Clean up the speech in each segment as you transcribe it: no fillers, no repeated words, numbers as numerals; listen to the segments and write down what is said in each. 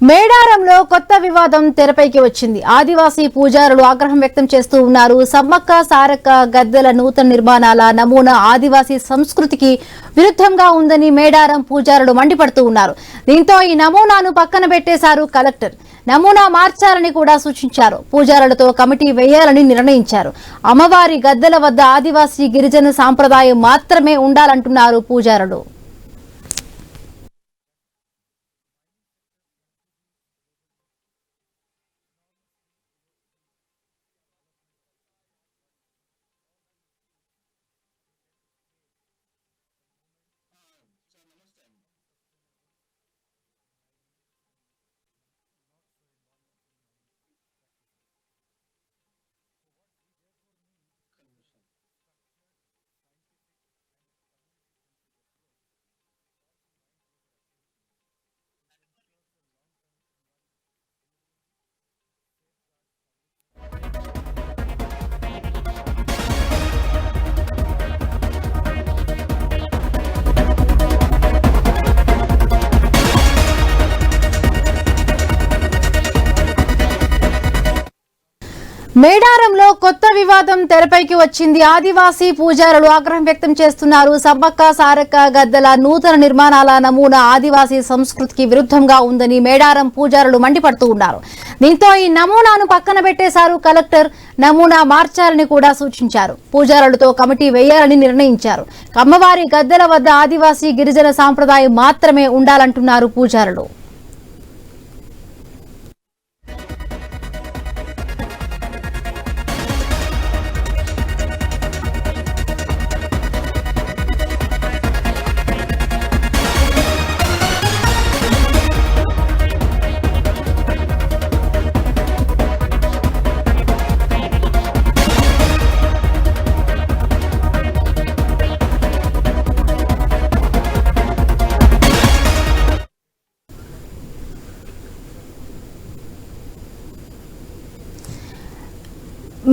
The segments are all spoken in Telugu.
మేడారంలో కొత్త వివాదం తెరపైకి వచ్చింది. ఆదివాసీ పూజారులు ఆగ్రహం వ్యక్తం చేస్తూ ఉన్నారు. సమ్మక్క సారక్క గద్దెల నూతన నిర్మాణాల నమూనా ఆదివాసీ సంస్కృతికి విరుద్ధంగా ఉందని మేడారం పూజారులు మండిపడుతూ ఉన్నారు. దీంతో ఈ నమూనాను పక్కన పెట్టేశారు కలెక్టర్. నమూనా మార్చాలని కూడా సూచించారు. పూజారులతో కమిటీ వేయాలని నిర్ణయించారు. అమ్మవారి గద్దెల వద్ద ఆదివాసీ గిరిజన సాంప్రదాయం మాత్రమే ఉండాలంటున్నారు పూజారులు. మేడారంలో కొత్త వివాదం తెరపైకి వచ్చింది. ఆదివాసీ పూజారులు ఆగ్రహం వ్యక్తం చేస్తున్నారు. సమ్మక్క సారక్క గద్దెల నూతన నిర్మాణాల నమూనా ఆదివాసీ సంస్కృతికి విరుద్ధంగా ఉందని మేడారం పూజారులు మండిపడుతూ ఉన్నారు. దీంతో ఈ నమూనాను పక్కన పెట్టేశారు కలెక్టర్. నమూనా మార్చాలని కూడా సూచించారు. పూజారులతో కమిటీ వేయాలని నిర్ణయించారు. అమ్మవారి గద్దెల వద్ద ఆదివాసీ గిరిజన సాంప్రదాయం మాత్రమే ఉండాలంటున్నారు పూజారులు.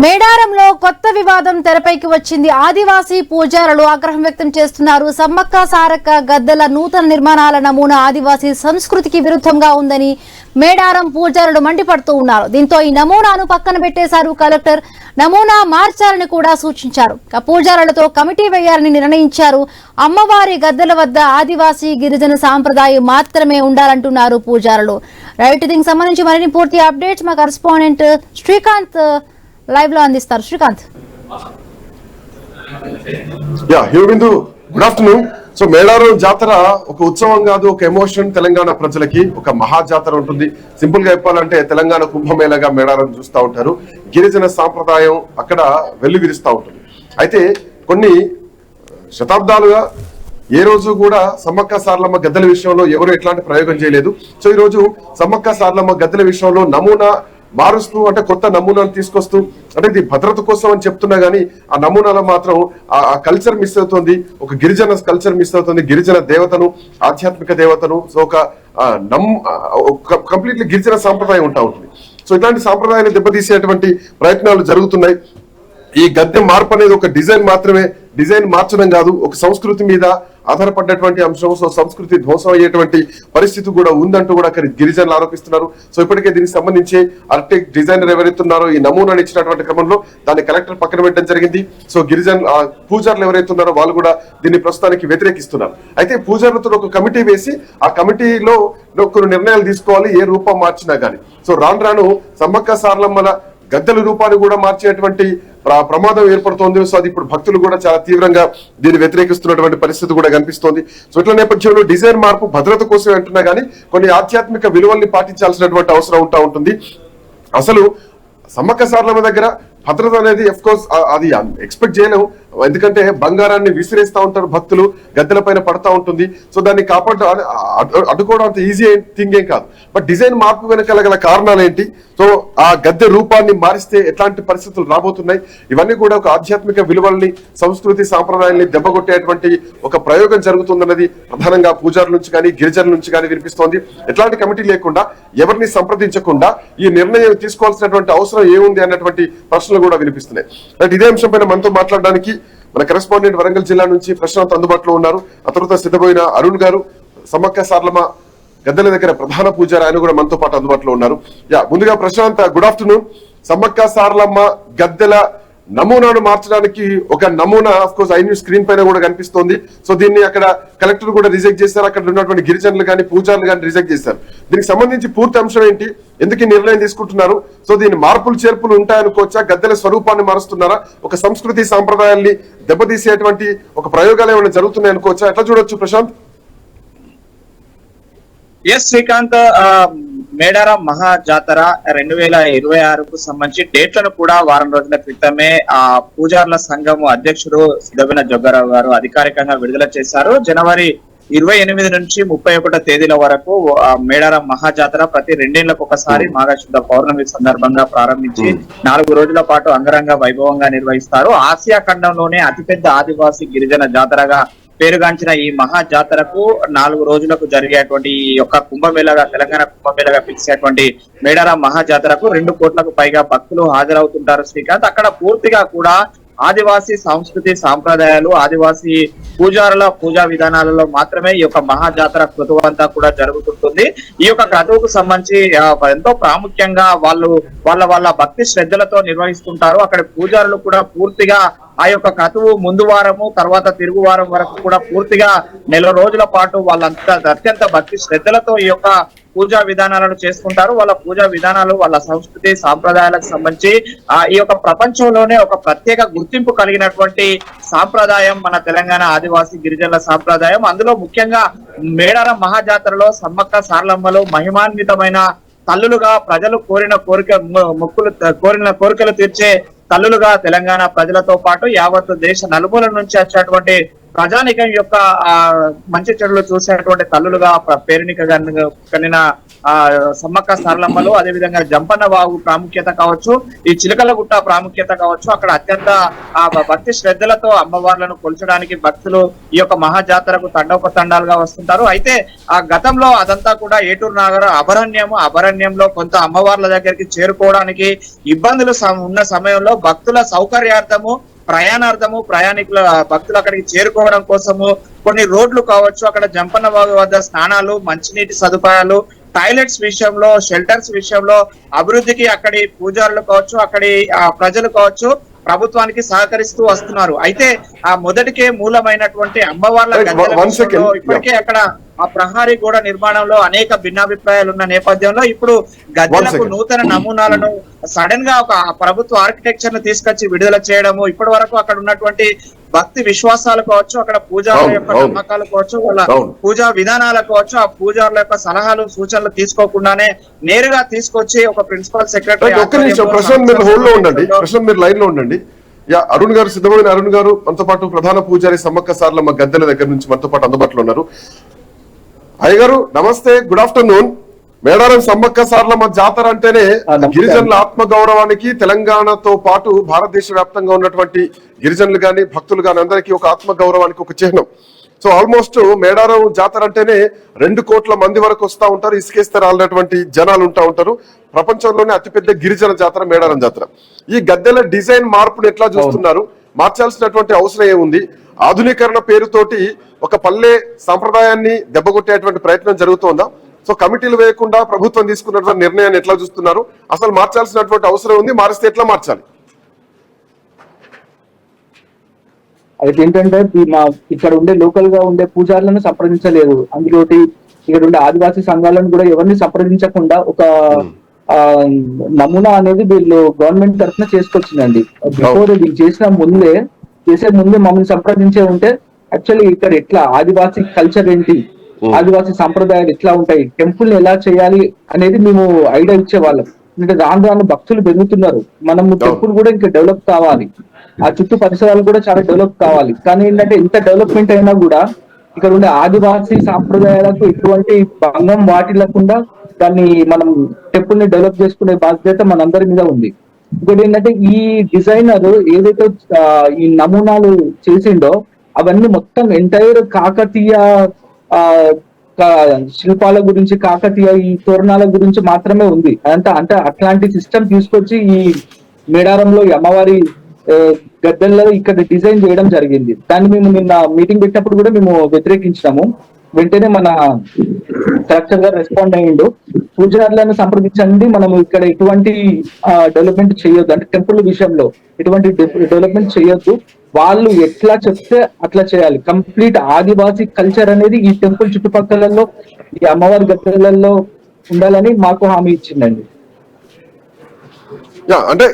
మేడారంలో కొత్త వివాదం తెరపైకి వచ్చింది. ఆదివాసీ పూజారులు ఆగ్రహం వ్యక్తం చేస్తున్నారు. సమ్మక్క సారక్క గద్దెల నూతన నిర్మాణాల నమూనా ఆదివాసీ సంస్కృతికి విరుద్ధంగా ఉందని మేడారం పూజారులు మండిపడుతూ ఉన్నారు. దీంతో ఈ నమూనాను పక్కన పెట్టేశారు కలెక్టర్. నమూనా మార్చాలని కూడా సూచించారు. పూజారులతో కమిటీ వేయాలని నిర్ణయించారు. అమ్మవారి గద్దెల వద్ద ఆదివాసీ గిరిజన సాంప్రదాయం మాత్రమే ఉండాలంటున్నారు పూజారులు. రైట్, దీనికి సంబంధించి మరిన్ని పూర్తి అప్డేట్స్ మా కరెస్పాండెంట్ శ్రీకాంత్ లైవ్ లో అందిస్తారు. Srikanth. Good afternoon. So Medaram జాతర ఒక ఉత్సవం కాదు, ఒక ఎమోషన్. తెలంగాణ ప్రజలకి ఒక మహా జాతర ఉంటుంది. సింపుల్ గా చెప్పాలంటే తెలంగాణ కుంభమేళగా మేడారం చూస్తూ ఉంటారు. గిరిజన సాంప్రదాయం అక్కడ వెల్లువిరుస్తూ ఉంటుంది. అయితే కొన్ని శతాబ్దాలుగా ఏ రోజు కూడా సమ్మక్క సారలమ్మ గద్దెల విషయంలో ఎవరు ఎట్లాంటి ప్రయోగం చేయలేదు. సో ఈ రోజు సమ్మక్క సారలమ్మ గద్దెల విషయంలో నమూనా మారుస్తూ, అంటే కొత్త నమూనాలు తీసుకొస్తూ, అంటే ఇది భద్రత కోసం అని చెప్తున్నా గానీ ఆ నమూనాలో మాత్రం ఆ కల్చర్ మిస్ అవుతుంది. ఒక గిరిజన కల్చర్ మిస్ అవుతుంది. గిరిజన దేవతను, ఆధ్యాత్మిక దేవతను, సో ఒక కంప్లీట్లీ గిరిజన సాంప్రదాయం ఉంటా ఉంటుంది. సో ఇట్లాంటి సాంప్రదాయాన్ని దెబ్బతీసేటువంటి ప్రయత్నాలు జరుగుతున్నాయి. ఈ గద్దె మార్పు అనేది ఒక డిజైన్ మాత్రమే, డిజైన్ మార్చడం కాదు, ఒక సంస్కృతి మీద ఆధారపడ్డటువంటి అంశం. సో సంస్కృతి ధ్వంసం అయ్యేటువంటి పరిస్థితి కూడా ఉందంటూ కూడా గిరిజనులు ఆరోపిస్తున్నారు. సో ఇప్పటికే దీనికి సంబంధించి ఆర్కిటెక్ట్ డిజైనర్ ఎవరైతున్నారో ఈ నమూనాను ఇచ్చినటువంటి క్రమంలో దాన్ని కలెక్టర్ పక్కన పెట్టడం జరిగింది. సో గిరిజన పూజారులు ఎవరైతే ఉన్నారో వాళ్ళు కూడా దీన్ని ప్రస్తుతానికి వ్యతిరేకిస్తున్నారు. అయితే పూజారులతో ఒక కమిటీ వేసి ఆ కమిటీలో కొన్ని నిర్ణయాలు తీసుకోవాలి, ఏ రూపం మార్చినా గానీ. సో రాను సమ్మక్క సారలమ్మల గద్దెల రూపాన్ని కూడా మార్చేటువంటి ప్రమాదం ఏర్పడుతోంది. సో అది ఇప్పుడు భక్తులు కూడా చాలా తీవ్రంగా దీన్ని వ్యతిరేకిస్తున్నటువంటి పరిస్థితి కూడా కనిపిస్తోంది. సో ఇట్ల నేపథ్యంలో డిజైన్ మార్పు భద్రత కోసం అంటున్నా గానీ కొన్ని ఆధ్యాత్మిక విలువల్ని పాటించాల్సినటువంటి అవసరం ఉంటా ఉంటుంది. అసలు సమ్మక్క సారలమ్మ దగ్గర భద్రత అనేది అఫ్ కోర్స్ అది ఎక్స్పెక్ట్ చేయలేము. ఎందుకంటే బంగారాన్ని విసిరేస్తా ఉంటారు భక్తులు, గద్దెల పైన పడతా ఉంటుంది. సో దాన్ని అడ్డుకోవడం అంత ఈజీ థింగ్ ఏం కాదు. బట్ డిజైన్ మార్పు వెనకాల గల కారణాలు ఏంటి, సో ఆ గద్దె రూపాన్ని మారిస్తే ఎట్లాంటి పరిస్థితులు రాబోతున్నాయి, ఇవన్నీ కూడా ఒక ఆధ్యాత్మిక విలువల్ని, సంస్కృతి సాంప్రదాయాల్ని దెబ్బకొట్టేటువంటి ఒక ప్రయోగం జరుగుతుందన్నది ప్రధానంగా పూజారుల నుంచి కానీ గిరిజనుల నుంచి కానీ వినిపిస్తోంది. ఎట్లాంటి కమిటీ లేకుండా, ఎవరిని సంప్రదించకుండా ఈ నిర్ణయం తీసుకోవాల్సినటువంటి అవసరం ఏముంది అన్నటువంటి ప్రశ్నలు కూడా వినిపిస్తున్నాయి. ఇదే అంశం పైన మనతో మాట్లాడడానికి మన కరెస్పాండెంట్ వరంగల్ జిల్లా నుంచి ప్రశాంత్ అందుబాటులో ఉన్నారు. ఆ తర్వాత సిద్ధపోయిన అరుణ్ గారు, సమ్మక్క సారలమ్మ గద్దెల దగ్గర ప్రధాన పూజారి, ఆయన కూడా మనతో పాటు అందుబాటులో ఉన్నారు. ముందుగా ప్రశాంత్, గుడ్ ఆఫ్టర్నూన్. సమ్మక్క సారలమ్మ గద్దెల నమూనాను మార్చడానికి ఒక నమూనా ఆఫ్ కోర్స్ ఐ స్క్రీన్ పైన కూడా కనిపిస్తోంది. సో దీన్ని అక్కడ కలెక్టర్ కూడా రిజెక్ట్ చేశారు, అక్కడ ఉన్నటువంటి గిరిజనులు కానీ పూజారులు కానీ రిజెక్ట్ చేశారు. దీనికి సంబంధించి పూర్తి అంశం ఏంటి, ఎందుకు ఈ నిర్ణయం తీసుకుంటున్నారు, సో దీని మార్పులు చేర్పులు ఉంటాయనుకోవచ్చా, గద్దెల స్వరూపాన్ని మారుస్తున్నారా, ఒక సంస్కృతి సాంప్రదాయాల్ని దెబ్బతీసేటువంటి ఒక ప్రయోగాలు ఏమైనా జరుగుతున్నాయి అనుకోవచ్చా, ఎట్లా చూడొచ్చు ప్రశాంత్? ఎస్ శ్రీకాంత్, మేడారం మహా జాతర 2026కు సంబంధించి డేట్లను కూడా వారం రోజుల క్రితమే పూజార్ల సంఘం అధ్యక్షుడు సిద్ధవిన జొగ్గారావు గారు అధికారికంగా విడుదల చేశారు. జనవరి 28 నుంచి 31 తేదీల వరకు మేడారం మహా జాతర ప్రతి 2 ఏళ్లకు ఒకసారి మాఘశుద్ధ పౌర్ణమి సందర్భంగా ప్రారంభించి 4 రోజుల పాటు అంగరంగ వైభవంగా నిర్వహిస్తారు. ఆసియా ఖండంలోనే అతిపెద్ద ఆదివాసీ గిరిజన జాతరగా పేరుగాంచిన ఈ మహా జాతరకు 4 రోజులకు జరిగేటువంటి ఈ యొక్క కుంభమేళగా, తెలంగాణ కుంభమేళగా పిలిచేటువంటి మేడారం మహా జాతరకు 2 కోట్లకు పైగా భక్తులు హాజరవుతుంటారు శ్రీకాంత్. అక్కడ పూర్తిగా కూడా ఆదివాసీ సంస్కృతి సాంప్రదాయాలు, ఆదివాసీ పూజారుల పూజా విధానాలలో మాత్రమే ఈ యొక్క మహా జాతర క్రతువు అంతా కూడా జరుగుతుంటుంది. ఈ యొక్క క్రతువుకు సంబంధించి ఎంతో ప్రాముఖ్యంగా వాళ్ళ భక్తి శ్రద్ధలతో నిర్వహిస్తుంటారు. అక్కడ పూజారులు కూడా పూర్తిగా ఆ యొక్క క్రతువు ముందు వారము తర్వాత తిరుగు వారం వరకు కూడా పూర్తిగా 4 రోజుల పాటు వాళ్ళంతా అత్యంత భక్తి శ్రద్ధలతో ఈ యొక్క పూజా విధానాలను చేసుకుంటారు. వాళ్ళ పూజా విధానాలు, వాళ్ళ సంస్కృతి సాంప్రదాయాలకు సంబంధించి ఈ యొక్క ప్రపంచంలోనే ఒక ప్రత్యేక గుర్తింపు కలిగినటువంటి సాంప్రదాయం మన తెలంగాణ ఆదివాసీ గిరిజనుల సాంప్రదాయం. అందులో ముఖ్యంగా మేడారం మహాజాతరలో సమ్మక్క సారలమ్మలు మహిమాన్వితమైన తల్లులుగా, ప్రజలు కోరిన కోరికలు తీర్చే తల్లులుగా తెలంగాణ ప్రజలతో పాటు యావత్ దేశ నలుమూల నుంచి వచ్చేటువంటి ప్రజానికం యొక్క మంచి చెడులు చూసేటువంటి తల్లులుగా పేరునిక కలిగిన సమ్మక్క సారలమ్మలు, అదేవిధంగా జంపన్న వాగు ప్రాముఖ్యత కావచ్చు, ఈ చిలకలగుట్ట ప్రాముఖ్యత కావచ్చు, అక్కడ అత్యంత భక్తి శ్రద్ధలతో అమ్మవార్లను కొల్చడానికి భక్తులు ఈ యొక్క మహాజాతరకు తండాలుగా వస్తుంటారు. అయితే ఆ గతంలో అదంతా కూడా ఏటూరు నాగర అభరణ్యంలో కొంత అమ్మవార్ల దగ్గరికి చేరుకోవడానికి ఇబ్బందులు ఉన్న సమయంలో భక్తుల సౌకర్యార్థము, ప్రయాణికుల భక్తులు అక్కడికి చేరుకోవడం కోసము కొన్ని రోడ్లు కావచ్చు, అక్కడ జంపన్న వాగు వద్ద స్నానాలు, మంచినీటి సదుపాయాలు, టాయిలెట్స్ విషయంలో, షెల్టర్స్ విషయంలో అభివృద్ధికి అక్కడి పూజారులు కావచ్చు, అక్కడి ప్రజలు కావచ్చు ప్రభుత్వానికి సహకరిస్తూ వస్తున్నారు. అయితే ఆ మొదటికే మూలమైనటువంటి అమ్మవార్ల ఇప్పటికే అక్కడ ఆ ప్రహారీ గోడ నిర్మాణంలో అనేక భిన్నాభిప్రాయాలు ఉన్న నేపథ్యంలో ఇప్పుడు గద్దెలకు నూతన నమూనాలను సడన్ గా ఒక ప్రభుత్వ ఆర్కిటెక్చర్ ను తీసుకొచ్చి విడుదల చేయడము, ఇప్పటి వరకు అక్కడ ఉన్నటువంటి భక్తి విశ్వాసాలు కావచ్చు, అక్కడ పూజారుల యొక్క నమ్మకాలు కావచ్చు, వాళ్ళ పూజా విధానాలు కావచ్చు, ఆ పూజారుల యొక్క సలహాలు సూచనలు తీసుకోకుండానే నేరుగా తీసుకొచ్చి ఒక ప్రిన్సిపల్ సెక్రటరీ అరుణ్ గారు, సిద్ధమైన అరుణ్ గారు మనతో పాటు ప్రధాన పూజారి సమ్మక్క సారలమ్మ గద్దెల దగ్గర నుంచి మనతో పాటు అందుబాటులో ఉన్నారు. అయ్య గారు నమస్తే, గుడ్ ఆఫ్టర్నూన్. మేడారం సమ్మక్క సారలమ్మ జాతర అంటేనే గిరిజనుల ఆత్మ గౌరవానికి, తెలంగాణతో పాటు భారతదేశ వ్యాప్తంగా ఉన్నటువంటి గిరిజనులు గాని భక్తులు గాని అందరికీ ఒక ఆత్మ గౌరవానికి ఒక చిహ్నం. సో ఆల్మోస్ట్ మేడారం జాతర అంటేనే 2 కోట్ల మంది వరకు వస్తా ఉంటారు, ఇసుకేస్తే రాలినటువంటి జనాలు ఉంటారు. ప్రపంచంలోనే అతిపెద్ద గిరిజన జాతర మేడారం జాతర. ఈ గద్దెల డిజైన్ మార్పును ఎట్లా చూస్తున్నారు, మార్చాల్సినటువంటి అవసరం ఏముంది, ఆధునీకరణ పేరుతోటి ఒక పల్లె సాంప్రదాయాన్ని దెబ్బకొట్టేటువంటి ప్రయత్నం జరుగుతోందా, సో కమిటీలు వేయకుండా ప్రభుత్వం తీసుకున్నటువంటి నిర్ణయాన్ని ఎట్లా చూస్తున్నారు, అసలు మార్చాల్సినటువంటి అవసరం ఉంది, మారిస్తే ఎట్లా మార్చాలి? అయితే ఏంటంటే ఇక్కడ ఉండే లోకల్ గా ఉండే పూజారులను సంప్రదించలేదు, అందులోటి ఇక్కడ ఉండే ఆదివాసీ సంఘాలను కూడా ఎవరిని సంప్రదించకుండా ఒక నమూనా అనేది వీళ్ళు గవర్నమెంట్ తరఫున చేసుకొచ్చిందండి. బిఫోర్ వీళ్ళు చేసే ముందే మమ్మల్ని సంప్రదించే ఉంటే యాక్చువల్లీ ఇక్కడ ఎట్లా ఆదివాసీ కల్చర్ ఏంటి, ఆదివాసీ సంప్రదాయాలు ఎట్లా ఉంటాయి, టెంపుల్ ని ఎలా చేయాలి అనేది మేము ఐడియా ఇచ్చేవాళ్ళం. అంటే రాను భక్తులు పెరుగుతున్నారు, మనం టెంపుల్ కూడా ఇంకా డెవలప్ కావాలి, ఆ చుట్టూ పరిసరాలు కూడా చాలా డెవలప్ కావాలి. కానీ ఏంటంటే ఎంత డెవలప్మెంట్ అయినా కూడా ఇక్కడ ఉండే ఆదివాసీ సాంప్రదాయాలకు ఎటువంటి భంగం వాటిల్లకుండా దాన్ని మనం టెంపుల్ ని డెవలప్ చేసుకునే బాధ్యత మనందరి మీద ఉంది. ఇంకోటి ఏంటంటే ఈ డిజైనర్ ఏదైతే ఈ నమూనాలు చేసిండో అవన్నీ మొత్తం ఎంటైర్ కాకతీయ శిల్పాల గురించి, కాకతీయ ఈ తోరణాల గురించి మాత్రమే ఉంది. అదంతా అంటే అట్లాంటి సిస్టమ్ తీసుకొచ్చి ఈ మేడారంలో ఈ అమ్మవారి గద్దెల్లో ఇక్కడ డిజైన్ చేయడం జరిగింది. దాన్ని మేము నిన్న మీటింగ్ పెట్టినప్పుడు కూడా మేము వ్యతిరేకించినాము. వెంటనే మన కలెక్టర్ గారు రెస్పాండ్ అయ్యిండు. పూజారులను సంప్రదించండి, మనం ఇక్కడ ఎటువంటి డెవలప్మెంట్ చేయొద్దు, అంటే టెంపుల్ విషయంలో ఎటువంటి డెవలప్మెంట్ చేయొద్దు, వాళ్ళు ఎట్లా చెప్తే అట్లా చేయాలి. కంప్లీట్ ఆదివాసీ కల్చర్ అనేది ఈ టెంపుల్ చుట్టుపక్కలలో, ఈ అమ్మవారి గద్దెలలో ఉండాలని మాకు హామీ ఇచ్చిందండి. అంటే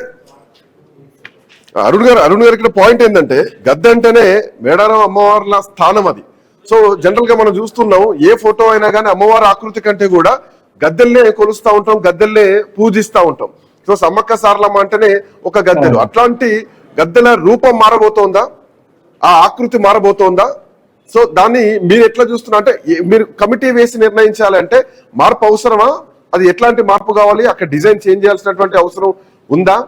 అరుణ్ గారు ఇక్కడ పాయింట్ ఏంటంటే, గద్దె అంటేనే మేడారం అమ్మవార్ల స్థానం అది. సో జనరల్ గా మనం చూస్తున్నాం, ఏ ఫోటో అయినా కానీ అమ్మవారి ఆకృతి కంటే కూడా గద్దెల్నే కొలుస్తా ఉంటాం, గద్దెల్నే పూజిస్తా ఉంటాం. సో సమ్మక్క సారలమ్మ అంటేనే ఒక గద్దెలు. అట్లాంటి గద్దెల రూపం మారబోతోందా, ఆ ఆకృతి మారబోతోందా? సో దాన్ని మీరు ఎట్లా చూస్తున్నా, అంటే మీరు కమిటీ వేసి నిర్ణయించాలంటే మార్పు అవసరమా? అది ఎట్లాంటి మార్పు కావాలి? అక్కడ డిజైన్ చేంజ్ చేయాల్సినటువంటి అవసరం ఉందా?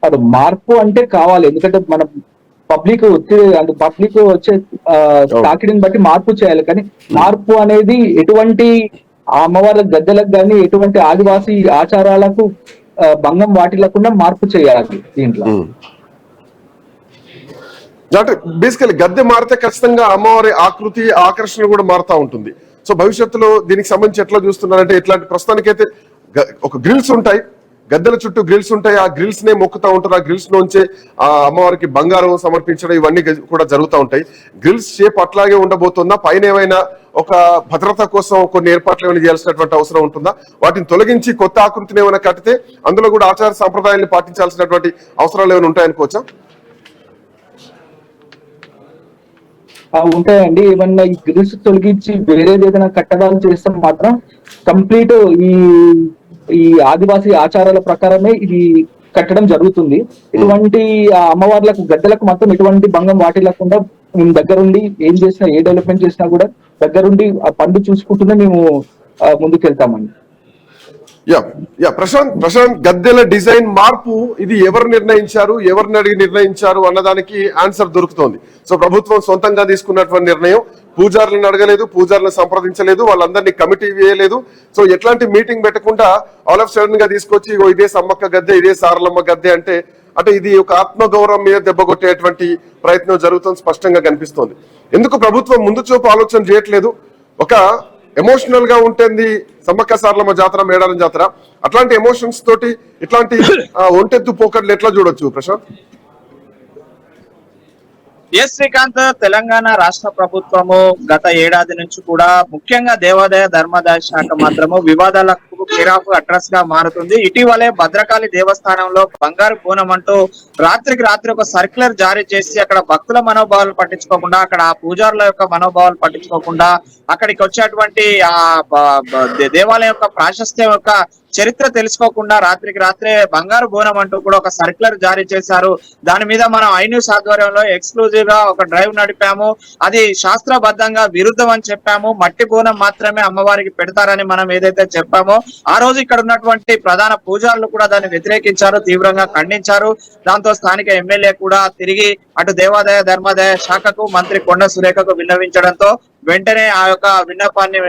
అది మార్పు అంటే కావాలి, ఎందుకంటే మనం పబ్లిక్ వచ్చే తాకిడిని బట్టి మార్పు చేయాలి. కానీ మార్పు అనేది ఎటువంటి అమ్మవారి గద్దెలకు కానీ ఎటువంటి ఆదివాసీ ఆచారాలకు భంగం వాటిల్లకుండా మార్పు చేయాలి దీంట్లో. అంటే బేసికలీ గద్దె మారితే ఖచ్చితంగా అమ్మవారి ఆకృతి ఆకర్షణ కూడా మారుతా ఉంటుంది. సో భవిష్యత్తులో దీనికి సంబంధించి ఎట్లా చూస్తున్నారంటే, ఇట్లాంటి ప్రస్తుతానికైతే ఒక గ్రిల్స్ ఉంటాయి, గద్దెల చుట్టూ గ్రిల్స్ ఉంటాయి, ఆ గ్రిల్స్ నే మొక్కుతా ఉంటారు, ఆ గ్రిల్స్ నుంచి ఆ అమ్మవారికి బంగారం సమర్పించడం ఇవన్నీ కూడా జరుగుతూ ఉంటాయి. గ్రిల్స్ షేప్ అట్లాగే ఉండబోతుందా? పైన ఏమైనా ఒక భద్రత కోసం కొన్ని ఏర్పాట్లు ఏమైనా చేయాల్సినటువంటి అవసరం ఉంటుందా? వాటిని తొలగించి కొత్త ఆకృతిని ఏమైనా కట్టితే అందులో కూడా ఆచార సంప్రదాయాన్ని పాటించాల్సినటువంటి అవసరాలు ఏమైనా ఉంటాయనుకోవచ్చా? ఉంటాయండి. ఏమన్నా ఈ గ్రిల్స్ తొలగించి వేరేది ఏదైనా కట్టడాలు చేస్తే మాత్రం కంప్లీట్ ఈ ఆదివాసీ ఆచారాల ప్రకారమే ఇది కట్టడం జరుగుతుంది. ఇటువంటి అమ్మవార్లకు గద్దెలకు మాత్రం ఎటువంటి భంగం వాటిల్లకుండా మేము దగ్గరుండి ఏం చేసినా, ఏ డెవలప్మెంట్ చేసినా కూడా దగ్గరుండి ఆ పండు చూసుకుంటూనే మేము ముందుకెళ్తామండి. ప్రశాంత్, గద్దెల డిజైన్ మార్పు ఇది ఎవరు నిర్ణయించారు, ఎవరిని అడిగి నిర్ణయించారు అన్నదానికి ఆన్సర్ దొరుకుతోంది. సో ప్రభుత్వం సొంతంగా తీసుకున్నటువంటి నిర్ణయం, పూజారులను అడగలేదు, పూజారులను సంప్రదించలేదు, వాళ్ళందరినీ కమిటీ వేయలేదు. సో ఎట్లాంటి మీటింగ్ పెట్టకుండా ఆల్ ఆఫ్ సడన్ గా తీసుకొచ్చి ఇదే సమ్మక్క గద్దె, ఇదే సారలమ్మ గద్దె అంటే ఇది ఒక ఆత్మగౌరవం మీద దెబ్బ కొట్టేటువంటి ప్రయత్నం జరుగుతుంది, స్పష్టంగా కనిపిస్తోంది. ఎందుకు ప్రభుత్వం ముందు చూపు ఆలోచన చేయట్లేదు? ఒక ఎమోషనల్ గా ఉంటుంది సమ్మక్క సారలమ్మ జాతర, మేడారం జాతర, అట్లాంటి ఎమోషన్స్ తోటి ఇట్లాంటి ఒంటెత్తు పోకడ్లు ఎట్లా చూడొచ్చు ప్రశాంత్? ఎస్ శ్రీకాంత్, తెలంగాణ రాష్ట్ర ప్రభుత్వము గత ఏడాది నుంచి కూడా ముఖ్యంగా దేవాదాయ ధర్మాదాయ శాఖ మాత్రము వివాదాలకు కేరాఫ్ అడ్రస్ గా మారుతుంది. ఇటీవలే భద్రకాళి దేవస్థానంలో బంగారు బోనం అంటూ రాత్రికి రాత్రి ఒక సర్క్యులర్ జారీ చేసి అక్కడ భక్తుల మనోభావాలు పట్టించుకోకుండా, అక్కడ ఆ పూజారుల యొక్క మనోభావాలు పట్టించుకోకుండా, అక్కడికి వచ్చేటువంటి ఆ దేవాలయం యొక్క ప్రాశస్త్యం యొక్క చరిత్ర తెలుసుకోకుండా రాత్రికి రాత్రే బంగారు బోనం అంటూ కూడా ఒక సర్క్యులర్ జారీ చేశారు. దాని మీద మనం ఐన్యూస్ ఆధ్వర్యంలో ఎక్స్క్లూజివ్ గా ఒక డ్రైవ్ నడిపాము. అది శాస్త్రబద్ధంగా విరుద్ధం అని చెప్పాము. మట్టి బోనం మాత్రమే అమ్మవారికి పెడతారని మనం ఏదైతే చెప్పామో ఆ రోజు ఇక్కడ ఉన్నటువంటి ప్రధాన పూజారులు కూడా దాన్ని వ్యతిరేకించారు, తీవ్రంగా ఖండించారు. దాంతో స్థానిక ఎమ్మెల్యే కూడా తిరిగి అటు దేవాదాయ ధర్మాదాయ శాఖకు, మంత్రి కొండ సురేఖకు విన్నవించడంతో వెంటనే ఆ యొక్క విన్నపాన్ని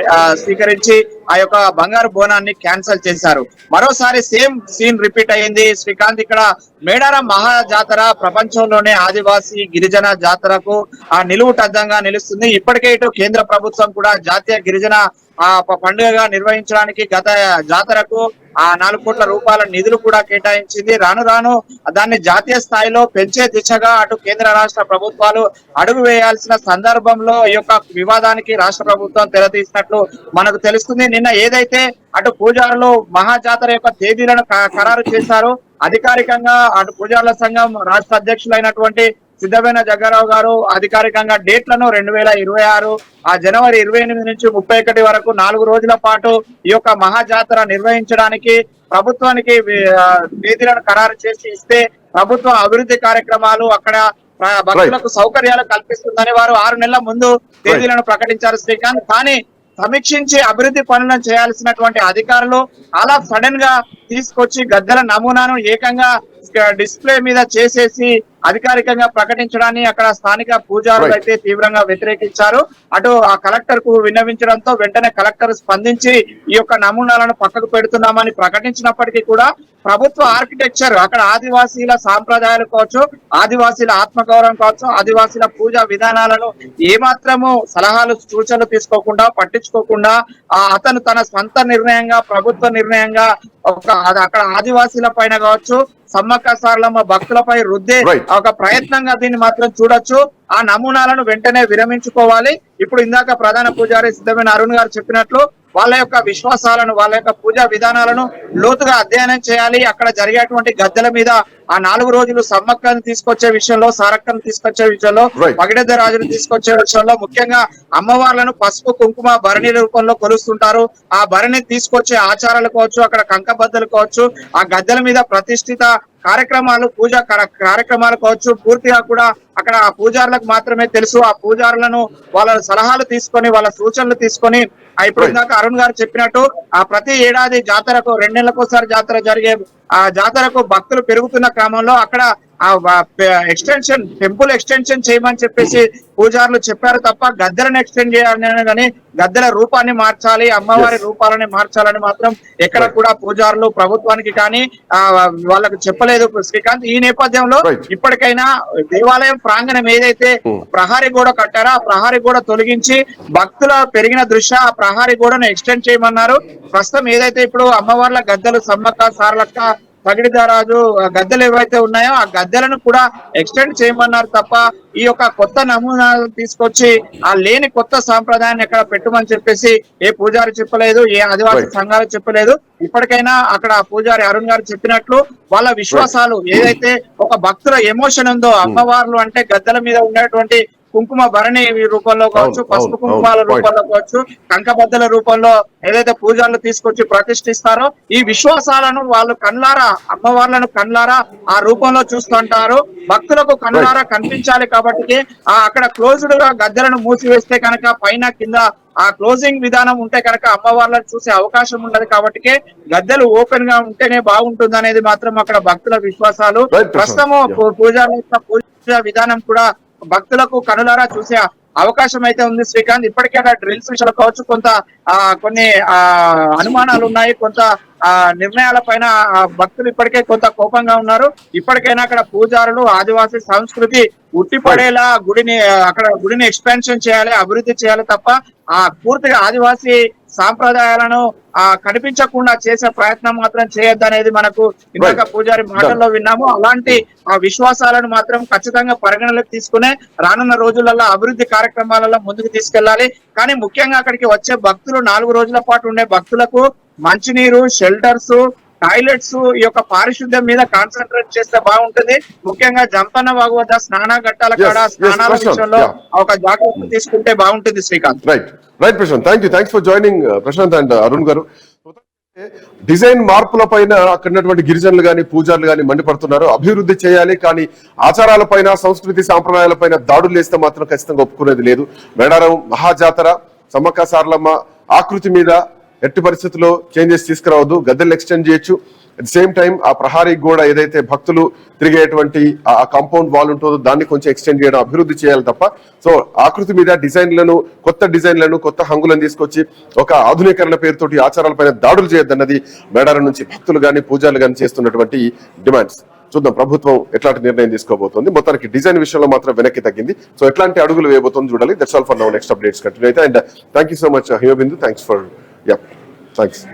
స్వీకరించి ఆ యొక్క బంగారు బోనాన్ని క్యాన్సిల్ చేశారు. మరోసారి సేమ్ సీన్ రిపీట్ అయ్యింది శ్రీకాంత్. ఇక్కడ మేడారం మహా జాతర ప్రపంచంలోనే ఆదివాసీ గిరిజన జాతరకు నిలువుటద్దంగా నిలుస్తుంది. ఇప్పటికే ఇటు కేంద్ర ప్రభుత్వం కూడా జాతీయ గిరిజన పండుగగా నిర్వహించడానికి గత జాతరకు 4 కోట్ల రూపాయల నిధులు కూడా కేటాయించింది. రాను రాను దాన్ని జాతీయ స్థాయిలో పెంచే దిశగా అటు కేంద్ర రాష్ట్ర ప్రభుత్వాలు అడుగు వేయాల్సిన సందర్భంలో ఈ యొక్క వివాదానికి రాష్ట్ర ప్రభుత్వం తెరతీసినట్లు మనకు తెలుస్తుంది. నిన్న ఏదైతే అటు పూజారులు మహాజాతర యొక్క తేదీలను ఖరారు చేశారో, అధికారికంగా అటు పూజారుల సంఘం రాష్ట్ర అధ్యక్షులైనటువంటి సిద్ధవేన జగ్గారావు గారు అధికారికంగా డేట్లను 2026 జనవరి 28 నుంచి 31 వరకు 4 రోజుల పాటు ఈ యొక్క మహాజాతర నిర్వహించడానికి ప్రభుత్వానికి తేదీలను ఖరారు చేసి ఇస్తే ప్రభుత్వం అభివృద్ధి కార్యక్రమాలు అక్కడ భక్తులకు సౌకర్యాలు కల్పిస్తుందని వారు 6 నెలల ముందు తేదీలను ప్రకటించారు శ్రీకాంత్. కానీ సమీక్షించి అభివృద్ధి పనులను చేయాల్సినటువంటి అధికారులు అలా సడన్ గా తీసుకొచ్చి గద్దెల నమూనాను ఏకంగా డిస్ప్లే మీద చేసేసి అధికారికంగా ప్రకటించడాన్ని అక్కడ స్థానిక పూజారులు అయితే తీవ్రంగా వ్యతిరేకించారు. అటు ఆ కలెక్టర్ కు విన్నవించడంతో వెంటనే కలెక్టర్ స్పందించి ఈ యొక్క నమూనాలను పక్కకు పెడుతున్నామని ప్రకటించినప్పటికీ కూడా ప్రభుత్వ ఆర్కిటెక్చర్ అక్కడ ఆదివాసీల సాంప్రదాయాలు కావచ్చు, ఆదివాసీల ఆత్మగౌరవం కావచ్చు, ఆదివాసీల పూజా విధానాలను ఏమాత్రము సలహాలు సూచనలు తీసుకోకుండా పట్టించుకోకుండా అతను తన స్వంత నిర్ణయంగా ప్రభుత్వ నిర్ణయంగా అక్కడ ఆదివాసీల పైన కావచ్చు, సమ్మక్క సారలమ్మ భక్తులపై రుద్దే ఒక ప్రయత్నంగా దీన్ని మాత్రం చూడొచ్చు. ఆ నమూనాలను వెంటనే విరమించుకోవాలి. ఇప్పుడు ఇందాక ప్రధాన పూజారి సిద్ధమైన అరుణ్ గారు చెప్పినట్లు వాళ్ళ యొక్క విశ్వాసాలను, వాళ్ళ యొక్క పూజా విధానాలను లోతుగా అధ్యయనం చేయాలి. అక్కడ జరిగేటువంటి గద్దెల మీద ఆ 4 రోజులు సమ్మక్కను తీసుకొచ్చే విషయంలో, సారక్కను తీసుకొచ్చే విషయంలో, పగిడెద్ద రాజును తీసుకొచ్చే విషయంలో ముఖ్యంగా అమ్మవార్లను పసుపు కుంకుమ భరణి రూపంలో కొలుస్తుంటారు. ఆ భరణి తీసుకొచ్చే ఆచారాలు కావచ్చు, అక్కడ కంకబద్దలు కావచ్చు, ఆ గద్దెల మీద ప్రతిష్ఠిత కార్యక్రమాలు, పూజా కార్యక్రమాలు కావచ్చు, పూర్తిగా కూడా అక్కడ ఆ పూజారులకు మాత్రమే తెలుసు. ఆ పూజారులను వాళ్ళ సలహాలు తీసుకొని, వాళ్ళ సూచనలు తీసుకొని ఇప్పుడు ఇందాక అరుణ్ గారు చెప్పినట్టు ఆ ప్రతి ఏడాది జాతరకు 2 నెలలకోసారి జాతర జరిగే ఆ జాతరకు భక్తులు పెరుగుతున్న క్రమంలో అక్కడ ఎక్స్టెన్షన్, టెంపుల్ ఎక్స్టెన్షన్ చేయమని చెప్పేసి పూజారులు చెప్పారు తప్ప గద్దెలను ఎక్స్టెండ్ చేయాలని కానీ గద్దెల రూపాన్ని మార్చాలి, అమ్మవారి రూపాలని మార్చాలని మాత్రం ఎక్కడ కూడా పూజారులు ప్రభుత్వానికి కానీ వాళ్ళకు చెప్పలేదు శ్రీకాంత్. ఈ నేపథ్యంలో ఇప్పటికైనా దేవాలయం ప్రాంగణం ఏదైతే ప్రహారీ గోడ కట్టారో ఆ ప్రహారీ గోడ తొలగించి భక్తుల పెరిగిన దృష్ట్యా ఆ ప్రహారీ గోడను ఎక్స్టెండ్ చేయమన్నారు. ప్రస్తుతం ఏదైతే ఇప్పుడు అమ్మవార్ల గద్దెలు సమ్మక్క సారలక్క పగిడిదరాజు గద్దెలు ఏవైతే ఉన్నాయో ఆ గద్దెలను కూడా ఎక్స్టెండ్ చేయమన్నారు తప్ప ఈ యొక్క కొత్త నమూనాలు తీసుకొచ్చి ఆ లేని కొత్త సాంప్రదాయాన్ని ఎక్కడ పెట్టమని చెప్పేసి ఏ పూజారి చెప్పలేదు, ఏ ఆదివాసీ సంఘాలు చెప్పలేదు. ఇప్పటికైనా అక్కడ పూజారి అరుణ్ గారు చెప్పినట్లు వాళ్ళ విశ్వాసాలు ఏదైతే ఒక భక్తుల ఎమోషన్ ఉందో, అమ్మవార్లు అంటే గద్దెల మీద ఉండేటువంటి కుంకుమ భరణి రూపంలో కావచ్చు, పసుపు కుంకుమాల రూపంలో కావచ్చు, కంకబద్దల రూపంలో ఏదైతే పూజలు తీసుకొచ్చి ప్రతిష్ఠిస్తారో ఈ విశ్వాసాలను వాళ్ళు కళ్ళారా, అమ్మవార్లను కళ్ళారా ఆ రూపంలో చూస్తుంటారు. భక్తులకు కళ్ళారా కనిపించాలి కాబట్టి అక్కడ క్లోజ్డ్ గా గద్దెలను మూసివేస్తే కనుక పైన కింద ఆ క్లోజింగ్ విధానం ఉంటే కనుక అమ్మవార్లను చూసే అవకాశం ఉండదు కాబట్టి గద్దెలు ఓపెన్ గా ఉంటేనే బాగుంటుంది అనేది మాత్రం అక్కడ భక్తుల విశ్వాసాలు. ప్రస్తుతము పూజా విధానం కూడా భక్తులకు కనులారా చూసే అవకాశం అయితే ఉంది శ్రీకాంత్. ఇప్పటికే అక్కడ డ్రిల్స్ విషయాలు కావచ్చు, కొన్ని అనుమానాలు ఉన్నాయి, కొంత నిర్ణయాల పైన భక్తులు ఇప్పటికే కొంత కోపంగా ఉన్నారు. ఇప్పటికైనా అక్కడ పూజారులు ఆదివాసీ సంస్కృతి ఉట్టిపడేలా గుడిని ఎక్స్పాన్షన్ చేయాలి, అభివృద్ధి చేయాలి తప్ప పూర్తిగా ఆదివాసీ సాంప్రదాయాలను కనిపించకుండా చేసే ప్రయత్నం మాత్రం చేయొద్దనేది మనకు ఇందాక పూజారి మాటల్లో విన్నాము. అలాంటి విశ్వాసాలను మాత్రం ఖచ్చితంగా పరిగణలోకి తీసుకునే రానున్న రోజులలో అభివృద్ధి కార్యక్రమాలలో ముందుకు తీసుకెళ్లాలి. కానీ ముఖ్యంగా అక్కడికి వచ్చే భక్తులు 4 రోజుల పాటు ఉండే భక్తులకు మంచినీరు, షెల్టర్స్, టాయిలెట్స్, ఈ యొక్క పారిశుద్ధ్యం మీద కాన్సన్ట్రేట్ చేస్తే బాగుంటుంది. ముఖ్యంగా జంపన్న వాగు వద్ద స్నాన ఘట్టాల కాడ స్నానాల విషయంలో ఒక జాగ్రత్త తీసుకుంటే బాగుంటుంది Srikanth. Right Prashanth, thanks for joining Prashanth and Arun గారు. డిజైన్ మార్పుల పైన అక్కడ ఉన్నటువంటి గిరిజనులు గాని పూజారులు గాని మండిపడుతున్నారు. అభివృద్ధి చేయాలి కానీ ఆచారాల పైన, సంస్కృతి సాంప్రదాయాల పైన దాడులు చేస్తే మాత్రం ఖచ్చితంగా ఒప్పుకునేది లేదు. మేడారం మహాజాతర, సమ్మక్క సారలమ్మ ఆకృతి మీద ఎట్టి పరిస్థితుల్లో చేంజెస్ తీసుకురావద్దు. గద్దెలు ఎక్స్టెండ్ చేయొచ్చు. అట్ ది సేమ్ టైం ఆ ప్రహారీ గోడ ఏదైతే భక్తులు తిరిగేటువంటి ఆ కాంపౌండ్ వాల్ ఉంటుందో దాన్ని కొంచెం ఎక్స్టెండ్ చేయడం, అభివృద్ధి చేయాలి తప్ప సో ఆకృతి మీద కొత్త డిజైన్లను కొత్త హంగులను తీసుకొచ్చి ఒక ఆధునీకరణ పేరుతోటి ఆచారాలపైన దాడులు చేయొద్దన్నది మేడారం నుంచి భక్తులు గాని పూజారులు గాని చేస్తున్నటువంటి డిమాండ్స్. చూద్దాం ప్రభుత్వం ఎట్లాంటి నిర్ణయం తీసుకోబోతోంది. మొత్తానికి డిజైన్ విషయంలో మాత్రం వెనక్కి తగ్గింది. సో ఎట్లాంటి అడుగులు వేయబోతుంది చూడాలి. That's all for now. Next updates continue అయితే. And thank you so much Himabindu. Thanks for thanks.